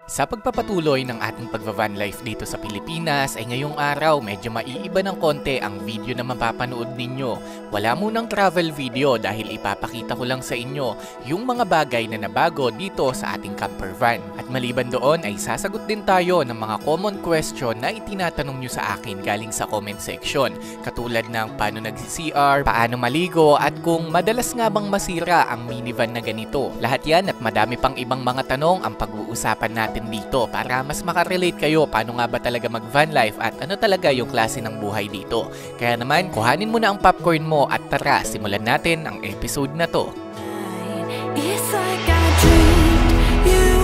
Sa pagpapatuloy ng ating pagva-van life dito sa Pilipinas ay ngayong araw medyo maiiba ng konti ang video na mapapanood ninyo. Wala munang travel video dahil ipapakita ko lang sa inyo yung mga bagay na nabago dito sa ating camper van. At maliban doon ay sasagot din tayo ng mga common question na itinatanong nyo sa akin galing sa comment section. Katulad ng paano nagsi-CR, paano maligo at kung madalas nga bang masira ang minivan na ganito. Lahat yan at madami pang ibang mga tanong ang pag-uusapan natin dito para mas makarelate kayo paano nga ba talaga mag van life at ano talaga yung klase ng buhay dito. Kaya naman, kuhanin mo na ang popcorn mo at tara, simulan natin ang episode na to. It's like I dreamed you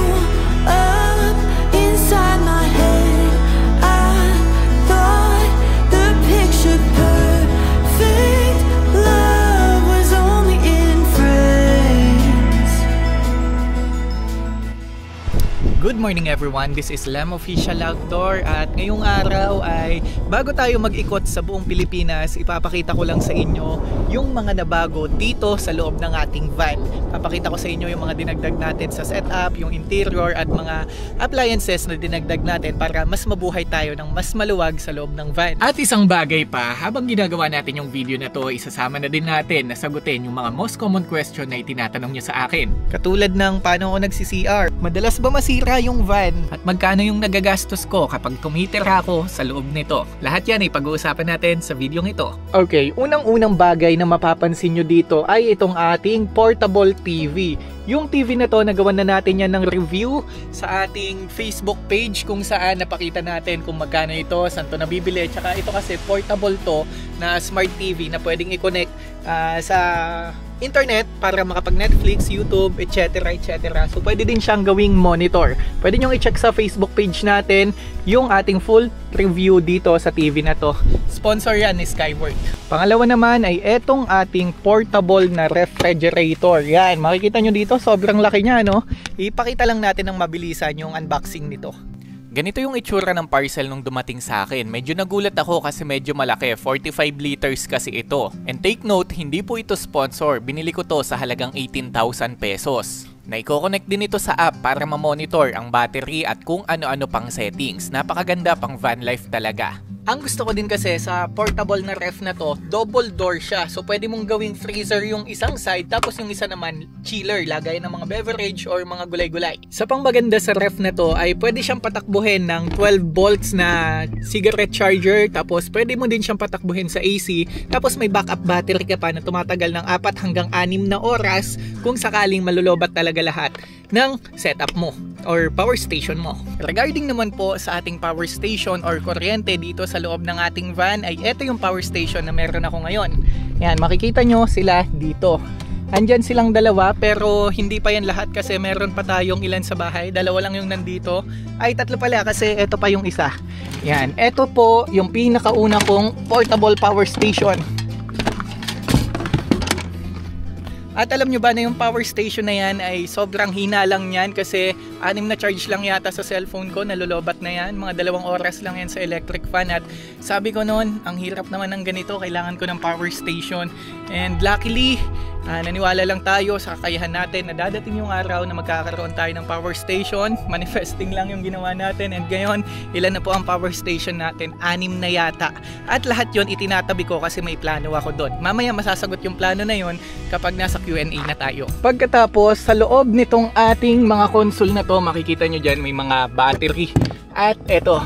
up inside my head. I thought the picture perfect love was only in friends. Good morning everyone, this is Lem Official Outdoor at ngayong araw ay bago tayo mag-ikot sa buong Pilipinas, ipapakita ko lang sa inyo yung mga nabago dito sa loob ng ating van. Papakita ko sa inyo yung mga dinagdag natin sa setup, yung interior at mga appliances na dinagdag natin para mas mabuhay tayo ng mas maluwag sa loob ng van. At isang bagay pa, habang ginagawa natin yung video na to, isasama na din natin na sagutin yung mga most common question na itinatanong nyo sa akin. Katulad ng paano ako nagsi-CR, madalas ba masira yung van at magkano yung nagagastos ko kapag tumitira ako sa loob nito. Lahat yan ay pag-uusapan natin sa video ito. Okay, unang-unang bagay na mapapansin nyo dito ay itong ating portable TV. Yung TV na to, nagawan na natin yan ng review sa ating Facebook page kung saan napakita natin kung magkano ito, saan to nabibili. Tsaka ito kasi portable to na smart TV na pwedeng i-connect sa internet para makapag-Netflix, YouTube, etc. etc. So pwede din siyang gawing monitor. Pwede nyo i-check sa Facebook page natin yung ating full review dito sa TV na to. Sponsor yan ni Skyworth. Pangalawa naman ay etong ating portable na refrigerator. Yan, makikita nyo dito, sobrang laki niya, no? Ipakita lang natin ng mabilisan yung unboxing nito. Ganito yung itsura ng parcel nung dumating sa akin. Medyo nagulat ako kasi medyo malaki. 45 liters kasi ito. And take note, hindi po ito sponsor. Binili ko to sa halagang 18,000 pesos. Naiko-connect din ito sa app para ma-monitor ang battery at kung ano-ano pang settings. Napakaganda pang van life talaga. Ang gusto ko din kasi sa portable na ref na to, double door siya. So pwede mong gawing freezer yung isang side tapos yung isa naman chiller, lagay ng mga beverage or mga gulay-gulay. Sa pangmaganda sa ref na to ay pwede siyang patakbuhin ng 12 volts na cigarette charger, tapos pwede mo din siyang patakbuhin sa AC, tapos may backup battery ka pa na tumatagal ng 4 hanggang 6 na oras kung sakaling malulobat talaga lahat ng setup mo or power station mo. Regarding naman po sa ating power station or kuryente dito sa loob ng ating van ay ito yung power station na meron ako ngayon. Yan, makikita nyo sila dito. Andyan silang dalawa pero hindi pa yan lahat kasi meron pa tayong ilan sa bahay. Dalawa lang yung nandito. Ay, tatlo pala kasi ito pa yung isa. Yan, ito po yung pinakauna kong portable power station. At alam nyo ba na yung power station na yan ay sobrang hina lang yan kasi 6 na charge lang yata sa cellphone ko, nalulobat na yan. Mga 2 oras lang yan sa electric fan at sabi ko noon, ang hirap naman ng ganito, kailangan ko ng power station. And luckily, naniwala lang tayo sa kakayahan natin na dadating yung araw na magkakaroon tayo ng power station. Manifesting lang yung ginawa natin and ngayon, ilan na po ang power station natin? 6 na yata. At lahat yon itinatabi ko kasi may plano ako doon. Mamaya masasagot yung plano na yon kapag nasa Q&A na tayo. Pagkatapos, sa loob nitong ating mga console na to, makikita nyo dyan may mga battery. At eto,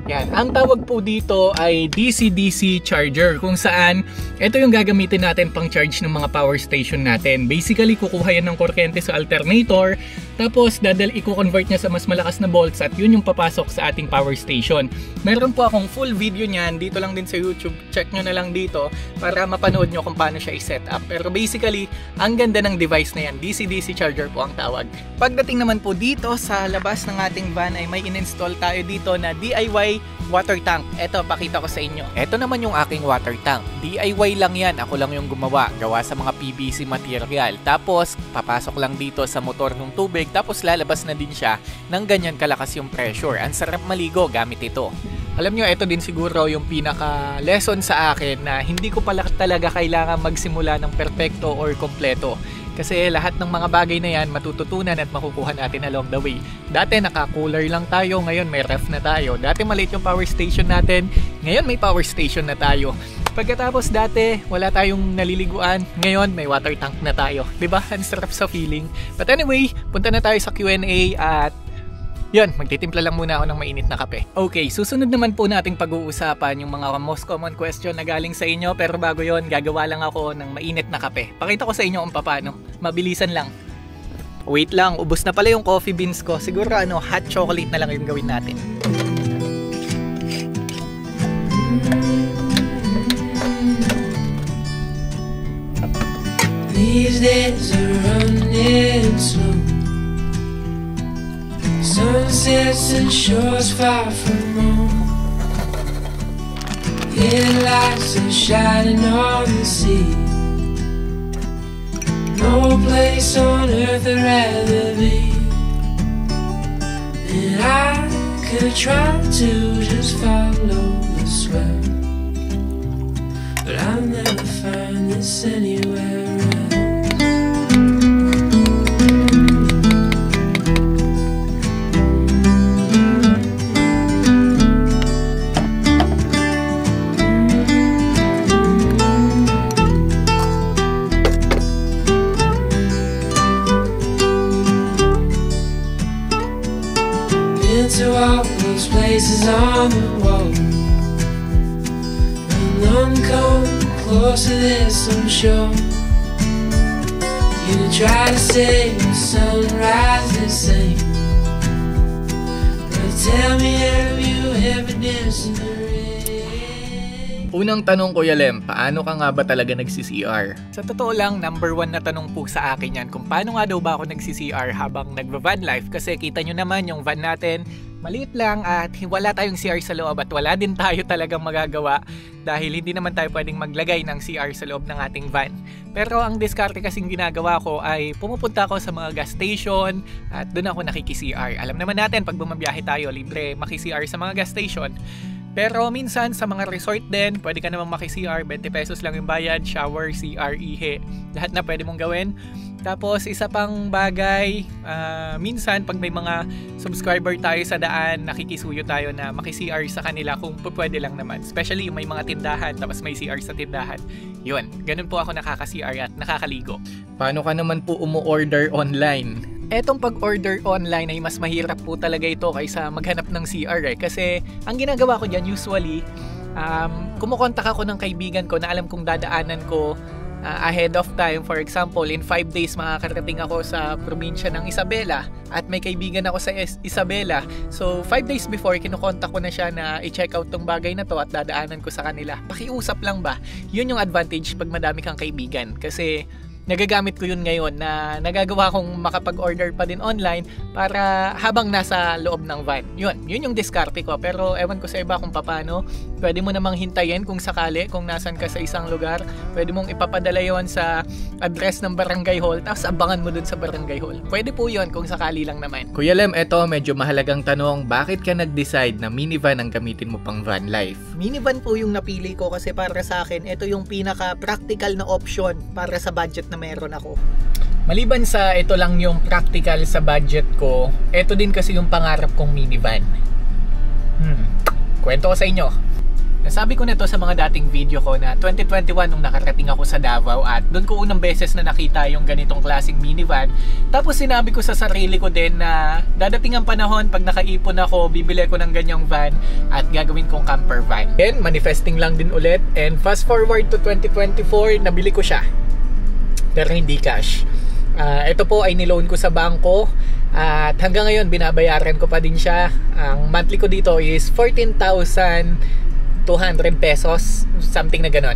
yan. Ang tawag po dito ay DC-DC charger kung saan ito yung gagamitin natin pang charge ng mga power station natin. Basically, kukuha yan ng kuryente sa alternator tapos i-convert niya sa mas malakas na volts at yun yung papasok sa ating power station. Meron po akong full video niyan dito lang din sa YouTube. Check nyo na lang dito para mapanood nyo kung paano siya i-set up. Pero basically, ang ganda ng device na yan. DC-DC charger po ang tawag. Pagdating naman po dito sa labas ng ating van ay may in-install tayo dito na DIY water tank. Eto, pakita ko sa inyo. Eto naman yung aking water tank. DIY lang yan. Ako lang yung gumawa. Gawa sa mga PVC material. Tapos, papasok lang dito sa motor ng tubig. Tapos, lalabas na din siya ng ganyan kalakas yung pressure. Ang sarap maligo gamit ito. Alam nyo, ito din siguro yung pinaka-lesson sa akin na hindi ko pala talaga kailangan magsimula ng perfecto or kompleto. Kasi lahat ng mga bagay na yan matututunan at makukuha natin along the way. Dati naka-cooler lang tayo, ngayon may ref na tayo. Dati maliit yung power station natin, ngayon may power station na tayo. Pagkatapos dati wala tayong naliliguan, ngayon may water tank na tayo. 'Di ba? Ang sarap sa feeling. But anyway, punta na tayo sa Q&A at yun, magtitimpla lang muna ako ng mainit na kape. Okay, susunod naman po nating pag-uusapan yung mga most common question na galing sa inyo. Pero bago yon, gagawa lang ako ng mainit na kape. Pakita ko sa inyo kung paano. Mabilisan lang. Wait lang, ubos na pala yung coffee beans ko. Siguro hot chocolate na lang yung gawin natin. These days are running slow. Sunsets and shores far from home. Headlights are shining on the sea. No place on earth I'd rather be. And I could try to just follow the swell, but I'll never find this anywhere else. To all those places on the wall, when none come close to this, I'm sure. You try to say the sunrise the same, but tell me, have you ever danced in the rain? Unang tanong, Kuya Lem, paano ka nga ba talaga nagsi-CR? Sa totoo lang, number 1 na tanong po sa akin yan kung paano nga daw ba ako nagsi-CR habang nagva-van life. Kasi kita nyo naman yung van natin, maliit lang at wala tayong CR sa loob at wala din tayo talagang magagawa dahil hindi naman tayo pwedeng maglagay ng CR sa loob ng ating van. Pero ang diskarte kasing ginagawa ko ay pumupunta ako sa mga gas station at doon ako nakiki-CR. Alam naman natin pag bumabiyahe tayo, libre maki-CR sa mga gas station. Pero minsan sa mga resort din, pwede ka namang maki-CR, 20 pesos lang yung bayad, shower, CR, ihi, lahat na pwede mong gawin. Tapos isa pang bagay, minsan pag may mga subscriber tayo sa daan, nakikisuyo tayo na maki-CR sa kanila kung pwede lang naman. Especially yung may mga tindahan, tapos may CR sa tindahan. Yun, ganun po ako nakaka-CR at nakakaligo. Paano ka naman po umu-order online? Etong pag-order online ay mas mahirap po talaga ito kaysa maghanap ng CR Kasi ang ginagawa ko dyan usually, kumukontak ako ng kaibigan ko na alam kong dadaanan ko ahead of time. For example, in 5 days makakarating ako sa probinsya ng Isabela at may kaibigan ako sa Isabela. So 5 days before, kinukontak ko na siya na i-check out tong bagay na to at dadaanan ko sa kanila. Pakiusap lang ba? Yun yung advantage pag madami kang kaibigan. Kasi nagagamit ko yun ngayon na nagagawa kong makapag-order pa din online para habang nasa loob ng van. Yun yung diskarte ko. Pero ewan ko sa iba kung paano. Pwede mo namang hintayin kung sakali, kung nasan ka sa isang lugar. Pwede mong ipapadala yun sa address ng barangay hall, tapos abangan mo dun sa barangay hall. Pwede po yun kung sakali lang naman. Kuya Lem, eto medyo mahalagang tanong. Bakit ka nag-decide na minivan ang gamitin mo pang van life? Minivan po yung napili ko kasi para sa akin, ito yung pinaka-practical na option para sa budget na meron ako. Maliban sa ito lang yung practical sa budget ko, ito din kasi yung pangarap kong minivan. Kwento ko sa inyo. Nasabi ko na to sa mga dating video ko na 2021 nung nakarating ako sa Davao at doon ko unang beses na nakita yung ganitong klaseng minivan. Tapos sinabi ko sa sarili ko din na dadating ang panahon pag nakaipon ako, bibili ko ng ganyang van at gagawin kong camper van. Then manifesting lang din ulit and fast forward to 2024, nabili ko siya. Pero hindi cash. Ito po ay niloan ko sa bangko at hanggang ngayon binabayaran ko pa din siya. Ang monthly ko dito is 14,200 pesos, something na ganon.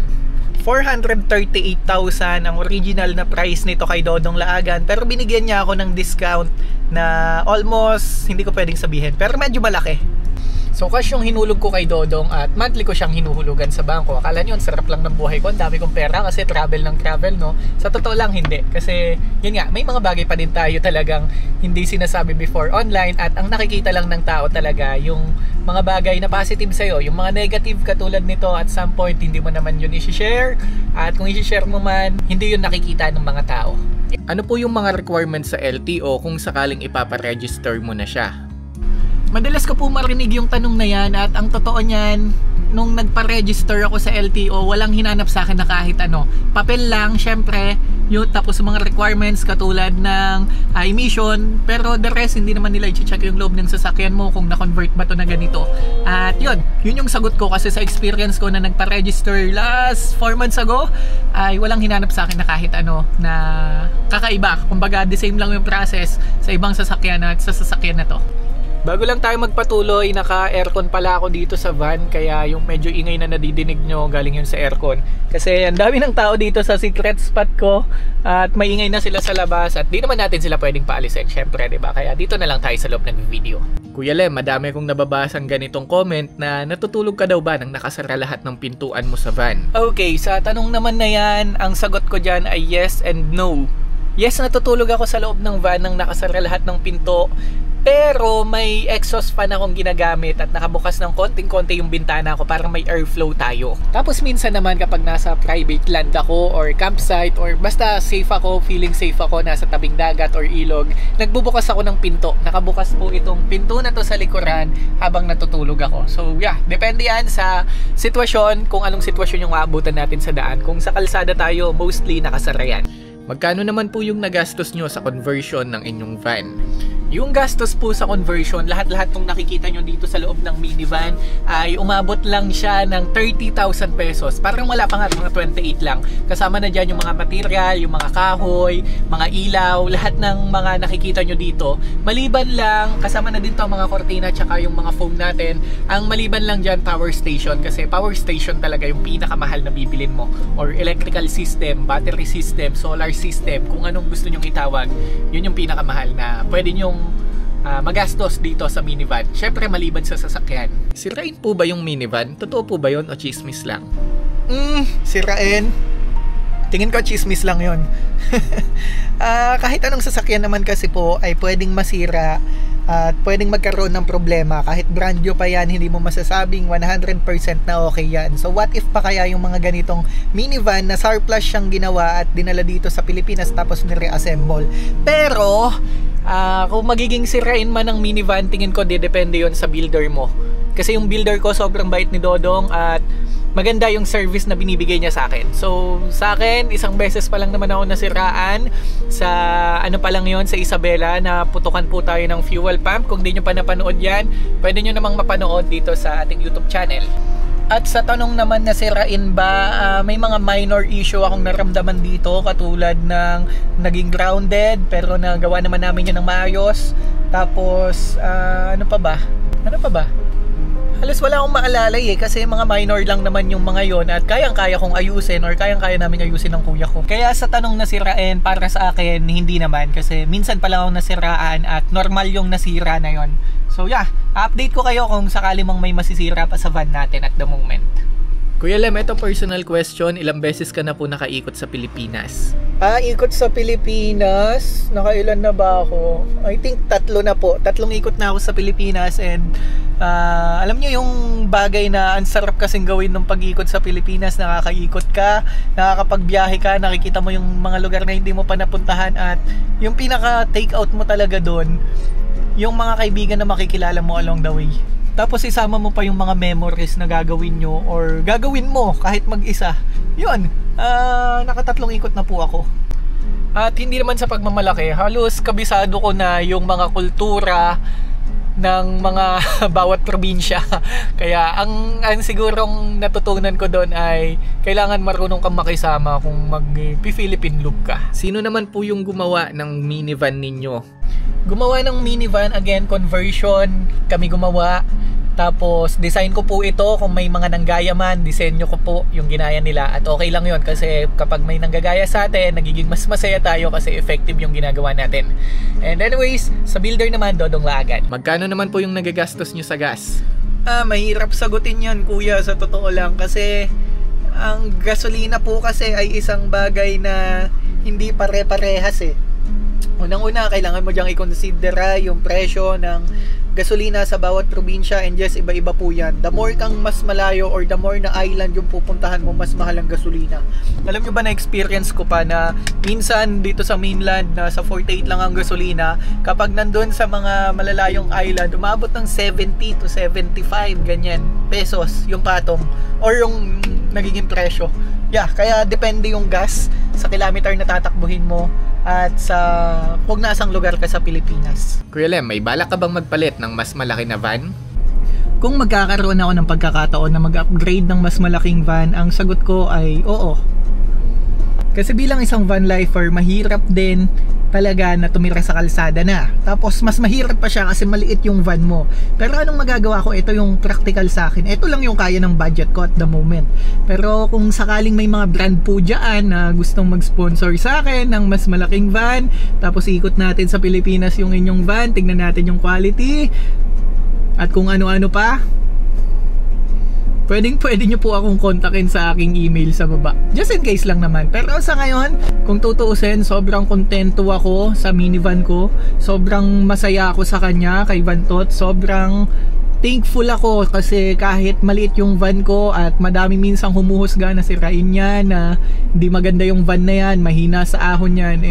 438,000 ang original na price nito kay Dodong Laagan, pero binigyan niya ako ng discount na almost, hindi ko pwedeng sabihin, pero medyo malaki. So cash yung hinulog ko kay Dodong at monthly ko siyang hinuhulugan sa bangko. Akala nyo, sarap lang ng buhay ko, ang dami kong pera kasi travel ng travel, no? Sa totoo lang, hindi. Kasi, yun nga, may mga bagay pa din tayo talagang hindi sinasabi before online at ang nakikita lang ng tao talaga yung mga bagay na positive sa'yo. Yung mga negative katulad nito, at some point, hindi mo naman yun i-share. At kung i-share mo man, hindi yun nakikita ng mga tao. Ano po yung mga requirements sa LTO kung sakaling ipaparegister mo na siya? Madalas ko po marinig yung tanong na yan at ang totoo niyan, nung nagpa-register ako sa LTO, walang hinanap sa akin na kahit ano. Papel lang, syempre, yun, tapos mga requirements katulad ng emission, pero the rest, hindi naman nila i-check yung loob ng sasakyan mo kung na-convert ba to na ganito. At yun yung sagot ko kasi sa experience ko na nagpa-register last 4 months ago, ay walang hinanap sa akin na kahit ano na kakaiba. Kumbaga, the same lang yung process sa ibang sasakyan at sa sasakyan na to. Bago lang tayo magpatuloy, naka-aircon pala ako dito sa van, kaya yung medyo ingay na nadidinig nyo galing yun sa aircon. Kasi ang dami ng tao dito sa secret spot ko at maingay na sila sa labas at di naman natin sila pwedeng paalisin, syempre, diba? Kaya dito na lang tayo sa loob ng video. Kuya Lem, madami kong nababasang ganitong comment na natutulog ka daw ba nang nakasara lahat ng pintuan mo sa van? Okay, sa tanong naman na yan, ang sagot ko dyan ay yes and no. Yes, natutulog ako sa loob ng van nang nakasara lahat ng pinto. Pero may exhaust fan akong ginagamit at nakabukas ng konting-konti yung bintana ko para may airflow tayo. Tapos minsan naman kapag nasa private land ako or campsite or basta safe ako, feeling safe ako, nasa tabing dagat or ilog, nagbubukas ako ng pinto. Nakabukas po itong pinto na to sa likuran habang natutulog ako. So yeah, depende yan sa sitwasyon, kung anong sitwasyon yung maabutan natin sa daan. Kung sa kalsada tayo, mostly nakasara yan. Magkano naman po yung nagastos nyo sa conversion ng inyong van? Yung gastos po sa conversion, lahat-lahat ng nakikita nyo dito sa loob ng minivan ay umabot lang siya ng 30,000 pesos. Parang wala pa nga, mga 28 lang. Kasama na dyan yung mga material, yung mga kahoy, mga ilaw, lahat ng mga nakikita nyo dito. Maliban lang, kasama na din to ang mga kortina tsaka yung mga foam natin. Ang maliban lang dyan, power station. Kasi power station talaga yung pinakamahal na bibilin mo. Or electrical system, battery system, solar system, kung anong gusto nyong itawag, yun yung pinakamahal na pwede nyong magastos dito sa minivan. Syempre maliban sa sasakyan. Sirain po ba yung minivan? Totoo po ba yun o chismis lang? Sirain? Tingin ko chismis lang yun. Kahit anong sasakyan naman kasi po ay pwedeng masira at pwedeng magkaroon ng problema. Kahit brand new pa yan, hindi mo masasabing 100% na okay yan. So what if pa kaya yung mga ganitong minivan na surplus siyang ginawa at dinala dito sa Pilipinas tapos nire-assemble. Pero kung magiging sirain man ng minivan, tingin ko depende yon sa builder mo. Kasi yung builder ko sobrang bait ni Dodong at maganda yung service na binibigay niya sa akin. So sa akin, isang beses pa lang naman ako nasiraan sa ano pa lang yon, sa Isabela, na putukan po tayo ng fuel pump. Kung di nyo pa napanood yan, pwede nyo namang mapanood dito sa ating YouTube channel. At sa tanong naman na sirain ba, may mga minor issue akong naramdaman dito, katulad ng naging grounded pero nagawa naman namin yun ng maayos. Tapos ano pa ba? Halos wala akong maalala kasi mga minor lang naman yung mga yon at kayang-kaya kong ayusin or kayang-kaya namin ayusin ng kuya ko. Kaya sa tanong na sirain, para sa akin hindi naman, kasi minsan pa lang akong nasiraan at normal yung nasira na yon. So yeah, update ko kayo kung sakali mang may masisira pa sa van natin at the moment. Kuya Lem, ito personal question. Ilang beses ka na po nakaikot sa Pilipinas? Ikot sa Pilipinas? Nakailan na ba ako? I think 3 na po. 3 ikot na ako sa Pilipinas and alam nyo yung bagay na ang sarap kasing gawin ng pag-ikot sa Pilipinas. Nakakaikot ka, nakakapagbiyahe ka, nakikita mo yung mga lugar na hindi mo pa napuntahan at yung pinaka take out mo talaga doon, yung mga kaibigan na makikilala mo along the way. Tapos isama mo pa yung mga memories na gagawin nyo or gagawin mo kahit mag-isa. Yun, naka-3 ikot na po ako. At hindi naman sa pagmamalaki, halos kabisado ko na yung mga kultura ng mga bawat probinsya. Kaya ang sigurong natutunan ko doon ay kailangan marunong kang makisama kung mag-Philippine look ka. Sino naman po yung gumawa ng minivan ninyo? Gumawa ng minivan, again, conversion kami gumawa. Tapos design ko po ito, kung may mga nanggaya man, disenyo ko po yung ginaya nila. At okay lang yun kasi kapag may nanggagaya sa atin, nagiging mas masaya tayo kasi effective yung ginagawa natin. And anyways, sa builder naman, Dodong Laagan. Magkano naman po yung nagagastos nyo sa gas? Mahirap sagutin yan, kuya, sa totoo lang. Kasi ang gasolina po kasi ay isang bagay na hindi pare-parehas Unang-una, kailangan mo diyang i-considera yung presyo ng gasolina sa bawat probinsya, and yes, iba-iba po yan. The more kang mas malayo or the more na island yung pupuntahan mo, mas mahal ang gasolina. Alam nyo ba, na experience ko pa na minsan dito sa mainland na sa 48 lang ang gasolina, kapag nandun sa mga malalayong island, umabot ng 70 to 75 ganyan pesos yung patong or yung nagiging presyo. Yeah, kaya depende yung gas sa kilometer na tatakbuhin mo at sa kung nasang lugar ka sa Pilipinas. Kuya Lem, may balak ka bang magpalit ng mas malaki na van? Kung magkakaroon ako ng pagkakataon na mag-upgrade ng mas malaking van, ang sagot ko ay oo. Kasi bilang isang van lifer, mahirap din talaga na tumira sa kalsada na. Tapos mas mahirap pa siya kasi maliit yung van mo. Pero anong magagawa ko? Ito yung practical sa akin. Ito lang yung kaya ng budget ko at the moment. Pero kung sakaling may mga brand po dyan na gustong mag-sponsor sa akin ng mas malaking van, tapos ikot natin sa Pilipinas yung inyong van, tignan natin yung quality at kung ano-ano pa, pwede nyo po akong kontakin sa aking email sa baba. Just in case lang naman. Pero sa ngayon, kung tutuusin, sobrang kontento ako sa minivan ko. Sobrang masaya ako sa kanya, kay Vantot. Sobrang thankful ako kasi kahit maliit yung van ko at madami minsang humuhusga na sirain niya, na hindi maganda yung van na yan, mahina sa ahon yan,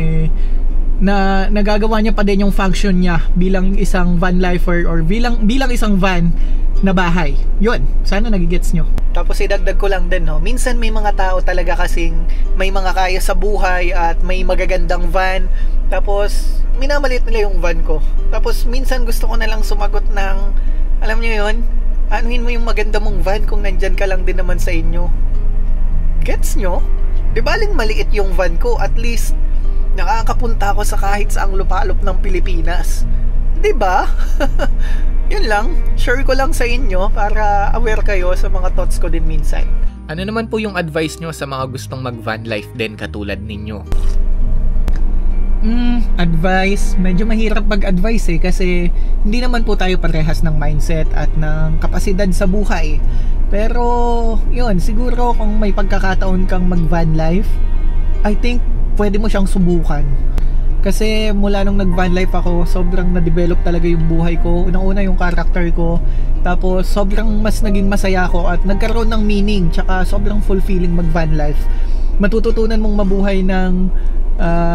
na nagagawa niya pa din yung function niya bilang isang van lifer or bilang isang van na bahay. Yun, sana nagigets nyo. Tapos idagdag ko lang din, no? Minsan may mga tao talaga kasing may mga kaya sa buhay at may magagandang van, tapos minamalit nila yung van ko. Tapos minsan gusto ko na lang sumagot ng, alam nyo yun, anuhin mo yung maganda mong van kung nandyan ka lang din naman sa inyo. Gets nyo? Di baling maliit yung van ko, at least nakakapunta ako sa kahit saang lupalop ng Pilipinas. Di ba? Yun lang, share ko lang sa inyo para aware kayo sa mga thoughts ko din minsan. Ano naman po yung advice nyo sa mga gustong mag-van life din katulad ninyo? Advice, medyo mahirap mag-advise kasi hindi naman po tayo parehas ng mindset at ng kapasidad sa buhay. Pero yun, siguro kung may pagkakataon kang mag-van life, I think pwede mo siyang subukan. Kasi mula nung nag-van life ako, sobrang na-develop talaga yung buhay ko. Unang-una yung character ko. Tapos sobrang mas naging masaya ako at nagkaroon ng meaning. Tsaka sobrang fulfilling mag-van life. Matututunan mong mabuhay ng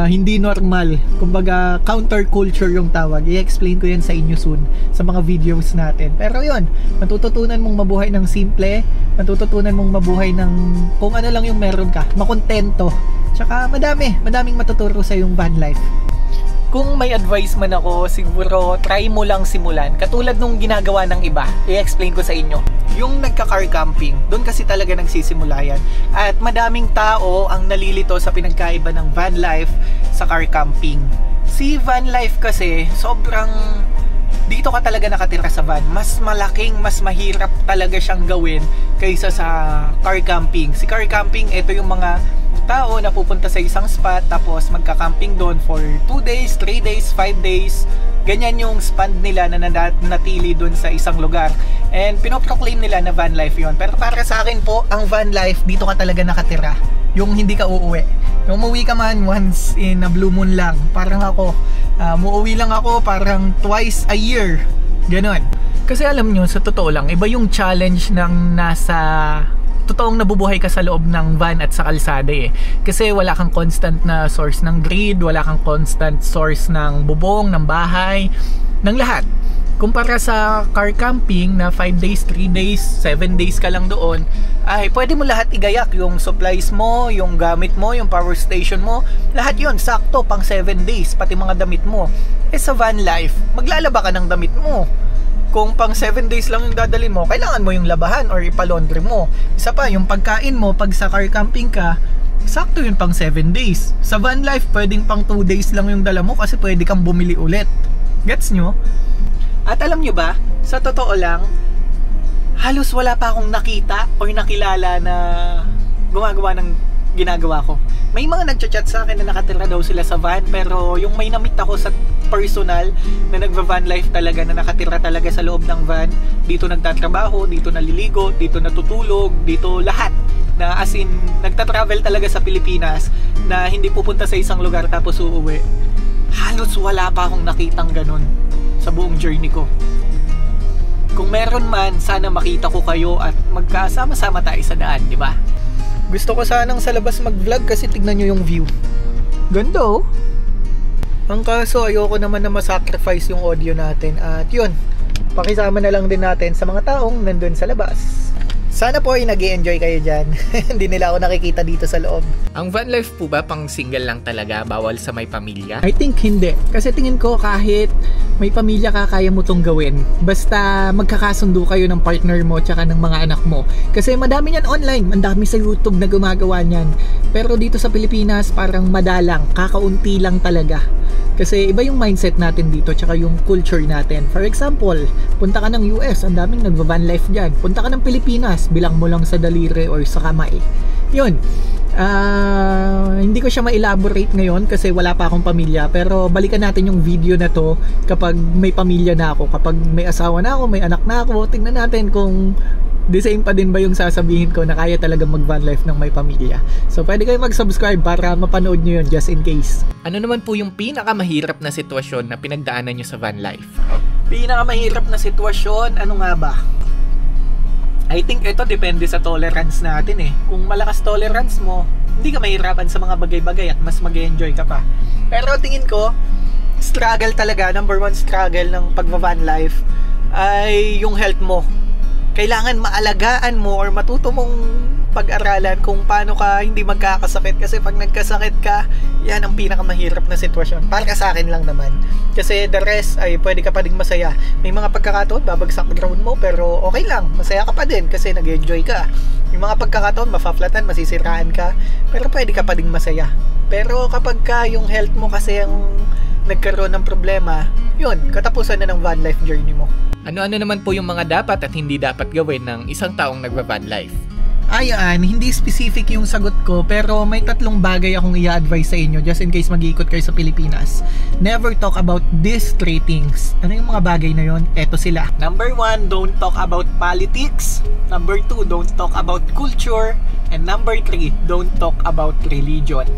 hindi normal. Kumbaga counterculture yung tawag. I-explain ko yan sa inyo soon sa mga videos natin. Pero yun, matututunan mong mabuhay ng simple. Matututunan mong mabuhay ng kung ano lang yung meron ka. Makontento. Tsaka madaming matuturo sa yung van life. Kung may advice man ako, siguro try mo lang simulan. Katulad nung ginagawa ng iba, i-explain ko sa inyo. Yung nagka-car camping, doon kasi talaga nagsisimula yan. At madaming tao ang nalilito sa pinagkaiba ng van life sa car camping. Si van life kasi, sobrang dito ka talaga nakatira sa van. Mas malaking, mas mahirap talaga siyang gawin kaysa sa car camping. Si car camping, ito yung mga tao na pupunta sa isang spot tapos magka-camping doon for 2 days, 3 days, 5 days. Ganyan yung span nila na natili doon sa isang lugar. And pinoproclaim nila na van life yon. Pero para sa akin po, ang van life, dito ka talaga nakatira. Yung hindi ka uuwi. Yung umuwi ka man once in a blue moon lang. Parang ako, muuwi lang ako parang twice a year. Ganon. Kasi alam nyo, sa totoo lang, iba yung challenge ng nasa totoong nabubuhay ka sa loob ng van at sa kalsada eh. Kasi wala kang constant na source ng grid, wala kang constant source ng bubong, ng bahay, ng lahat. Kumpara sa car camping na 5 days, 3 days, 7 days ka lang doon, ay pwede mo lahat igayak. Yung supplies mo, yung gamit mo, yung power station mo, lahat yon sakto pang 7 days, pati mga damit mo. Eh sa van life, maglalaba ka ng damit mo. Kung pang 7 days lang yung dadalhin mo, kailangan mo yung labahan or ipalaundry mo. Isa pa, yung pagkain mo, pag sa car camping ka, sakto yun pang 7 days. Sa van life, pwedeng pang 2 days lang yung dala mo kasi pwede kang bumili ulit. Gets nyo? At alam nyo ba, sa totoo lang, halos wala pa akong nakita o nakilala na gumagawa ng ginagawa ko. May mga nagchat-chat sa akin na nakatira daw sila sa van, pero yung may namit ako sa personal na nagva-van life talaga, na nakatira talaga sa loob ng van, dito nagtatrabaho, dito naliligo, dito natutulog, dito lahat, na as in nagtatravel talaga sa Pilipinas, na hindi pupunta sa isang lugar tapos uuwi. halos wala pa akong nakitang ganun sa buong journey ko. Kung meron man, sana makita ko kayo at magkasama-sama tayo sa daan, di ba? Gusto ko sanang sa labas mag-vlog kasi tignan nyo yung view. Ganda oh. Ang kaso, ayoko naman na masacrifice yung audio natin. At yun, pakisama na lang din natin sa mga taong nandun sa labas. Sana po ay nag-i-enjoy kayo dyan. Hindi nila ako nakikita dito sa loob. Ang van life po ba pang single lang talaga? Bawal sa may pamilya? I think hindi. Kasi tingin ko kahit may pamilya ka, kaya mo tong gawin. Basta magkakasundo kayo ng partner mo tsaka ng mga anak mo. Kasi madami yan online. Madami sa YouTube na gumagawa niyan. Pero dito sa Pilipinas parang madalang. Kakaunti lang talaga. Kasi iba yung mindset natin dito tsaka yung culture natin. For example, punta ka ng US, ang daming nagva-van life dyan. Punta ka ng Pilipinas, bilang mo lang sa daliri or sa kamay. Yun. Hindi ko siya ma-elaborate ngayon kasi wala pa akong pamilya. Pero balikan natin yung video na to kapag may pamilya na ako. Kapag may asawa na ako, may anak na ako. Tingnan natin kung the same pa din ba yung sasabihin ko na kaya talaga mag-van life ng may pamilya. So pwede kayo mag-subscribe para mapanood nyo yun just in case. Ano naman po yung pinakamahirap na sitwasyon na pinagdaanan nyo sa van life? Pinakamahirap na sitwasyon, ano nga ba? I think ito depende sa tolerance natin eh. Kung malakas tolerance mo, hindi ka mahirapan sa mga bagay-bagay at mas mag-enjoy ka pa. Pero tingin ko, struggle talaga, number one struggle ng pag-van life ay yung health mo. Kailangan maalagaan mo or matuto mong pag-aralan kung paano ka hindi magkakasakit. Kasi pag nagkasakit ka, yan ang pinakamahirap na sitwasyon. Para sa akin lang naman. Kasi the rest ay pwede ka pa ding masaya. May mga pagkakataon, babagsak ground mo, pero okay lang. Masaya ka pa din kasi nag-enjoy ka. Yung mga pagkakataon, mafaflatan, masisiraan ka, pero pwede ka pa ding masaya. Pero kapag ka yung health mo kasi ang nagkaroon ng problema, yun, katapusan na ng van life journey mo. Ano-ano naman po yung mga dapat at hindi dapat gawin ng isang taong nagva-van life? Ayan, hindi specific yung sagot ko pero may 3 bagay akong i-advise sa inyo just in case mag-iikot kayo sa Pilipinas. Never talk about these 3 things. Ano yung mga bagay na yon? Eto sila. Number 1, don't talk about politics. Number 2, don't talk about culture. And number 3, don't talk about religion.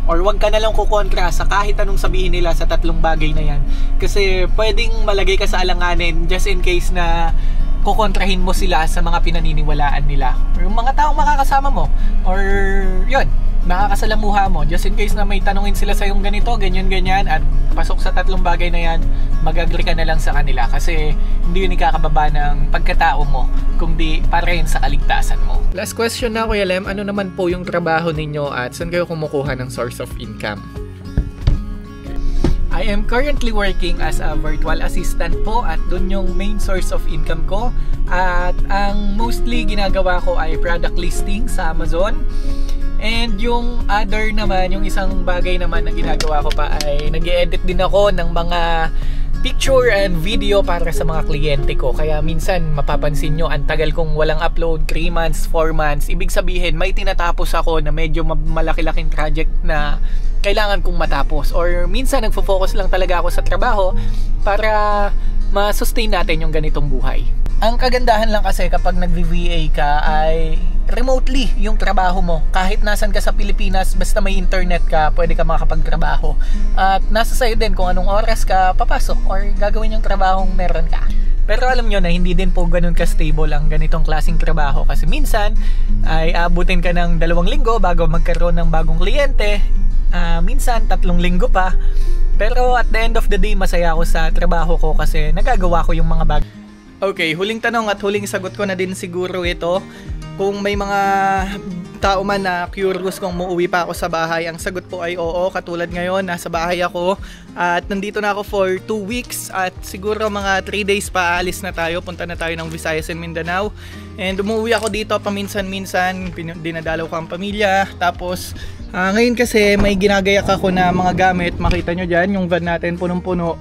Or wag ka na lang kukontra sa kahit anong sabihin nila sa 3 bagay na yan. Kasi pwedeng malagay ka sa alanganin just in case na kukontrahin mo sila sa mga pinaniniwalaan nila. Or yung mga taong makakasama mo. Or yun, makakasalamuha mo. Just in case na may tanungin sila sa yung ganito, ganyan, at pasok sa 3 bagay na yan, mag-agree ka na lang sa kanila. Kasi hindi yun ikakababa ng pagkatao mo, kundi para rin sa kaligtasan mo. Last question na, Kuya Lem, ano naman po yung trabaho ninyo at saan kayo kumukuha ng source of income? I am currently working as a virtual assistant po at dun yung main source of income ko. At ang mostly ginagawa ko ay product listing sa Amazon. And yung other naman, yung isang bagay naman na ginagawa ko pa ay nag-e-edit din ako ng mga picture and video para sa mga kliyente ko. Kaya minsan mapapansin nyo ang tagal kong walang upload, 3 months, 4 months. Ibig sabihin may tinatapos ako na medyo malaki-laking project na kailangan kong matapos. Or minsan nagfo-focus lang talaga ako sa trabaho para ma-sustain natin yung ganitong buhay. Ang kagandahan lang kasi kapag nag-VA ka ay remotely yung trabaho mo. Kahit nasan ka sa Pilipinas, basta may internet ka, pwede ka makapagtrabaho. At nasa sayo din kung anong oras ka papasok or gagawin yung trabahong meron ka. Pero alam nyo na hindi din po ganun ka-stable ang ganitong klaseng trabaho. Kasi minsan ay abutin ka ng 2 linggo bago magkaroon ng bagong kliyente. Minsan 3 linggo pa. Pero at the end of the day, masaya ako sa trabaho ko kasi nagagawa ko yung mga bagay. Okay, huling tanong at huling sagot ko na din siguro ito. Kung may mga tao man na curious kung muuwi pa ako sa bahay, ang sagot po ay oo. Katulad ngayon, nasa bahay ako at nandito na ako for 2 weeks at siguro mga 3 days pa alis na tayo. Punta na tayo ng Visayas and Mindanao. And umuwi ako dito paminsan-minsan, dinadalaw ko ang pamilya. Tapos ngayon kasi may ginagayak ako na mga gamit. Makita nyo dyan, yung van natin punong-puno.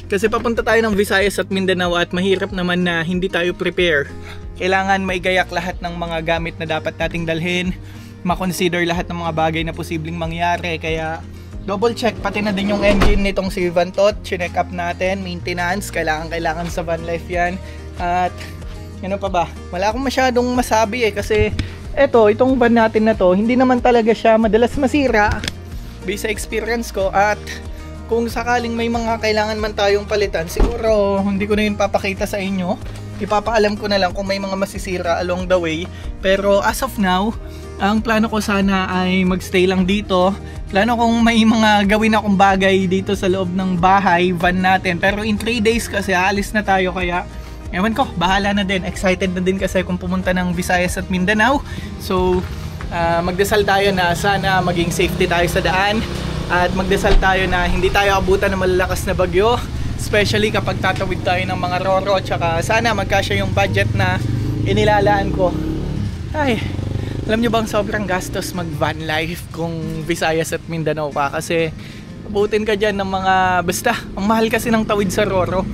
Kasi papunta tayo ng Visayas at Mindanao at mahirap naman na hindi tayo prepare. Kailangan may gayak lahat ng mga gamit na dapat nating dalhin. Ma-consider lahat ng mga bagay na posibleng mangyari. Kaya double check pati na din yung engine nitong si Vantot. Chinek up natin, maintenance. Kailangan sa van life yan. At ano pa ba? Wala akong masyadong masabi kasi itong van natin na to, hindi naman talaga siya madalas masira based sa experience ko. At kung sakaling may mga kailangan man tayong palitan, siguro hindi ko na yun papakita sa inyo. Ipapaalam ko na lang kung may mga masisira along the way. Pero as of now, ang plano ko sana ay magstay lang dito. Plano kong may mga gawin akong bagay dito sa loob ng bahay, van natin. Pero in 3 days kasi aalis na tayo, kaya ewan ko, bahala na din. Excited na din kasi kung pumunta ng Visayas at Mindanao. So magdasal tayo na sana maging safety tayo sa daan. At magdasal tayo na hindi tayo abutan ng malalakas na bagyo, especially kapag tatawid tayo ng mga roro. Tsaka sana magkasya yung budget na inilalaan ko. Ay, alam nyo bang sobrang gastos mag van life kung Visayas at Mindanao ka, kasi abutin ka dyan ng mga, basta ang mahal kasi ng tawid sa roro.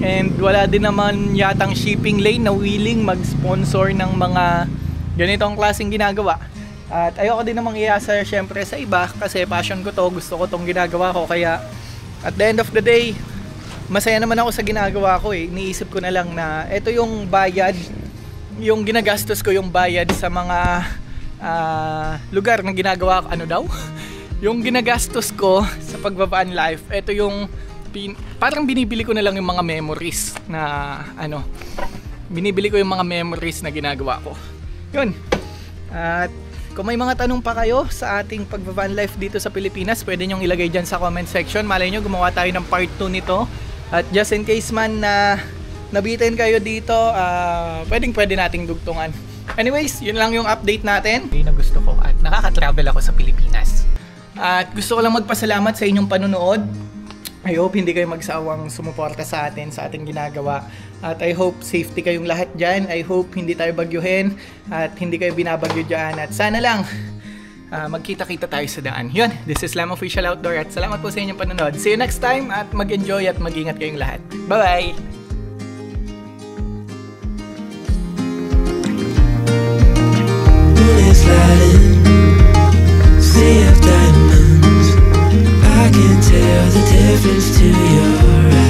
And wala din naman yatang shipping lane na willing mag-sponsor ng mga ganitong klaseng ginagawa. At ayoko din namang iasa syempre sa iba, kasi passion ko to, gusto ko tong ginagawa ko. Kaya at the end of the day, masaya naman ako sa ginagawa ko eh. Iniisip ko na lang na ito yung bayad, yung ginagastos ko, yung bayad sa mga lugar na ginagawa ko. Ano daw? Yung ginagastos ko sa pagba-van life, ito yung parang binibili ko na lang yung mga memories na binibili ko yung mga memories na ginagawa ko. Yun. At kung may mga tanong pa kayo sa ating pagba-van life dito sa Pilipinas, pwede nyong ilagay dyan sa comment section. Malay nyo, gumawa tayo ng part 2 nito. At just in case man na nabitin kayo dito, pwede nating dugtungan. Anyways, yun lang yung update natin. Yun na gusto ko, at nakaka-travel ako sa Pilipinas. At gusto ko lang magpasalamat sa inyong panunood. I hope hindi kayo magsawang sumuporta sa atin, sa ating ginagawa. At I hope safety kayong lahat dyan. I hope hindi tayo bagyuhin at hindi kayo binabagyo dyan. At sana lang magkita-kita tayo sa daan. Yun, this is Lam Official Outdoor at salamat po sa inyong panonood. See you next time at mag-enjoy at mag-ingat kayong lahat. Bye-bye! Sea of diamonds, I can tell the difference to your eyes.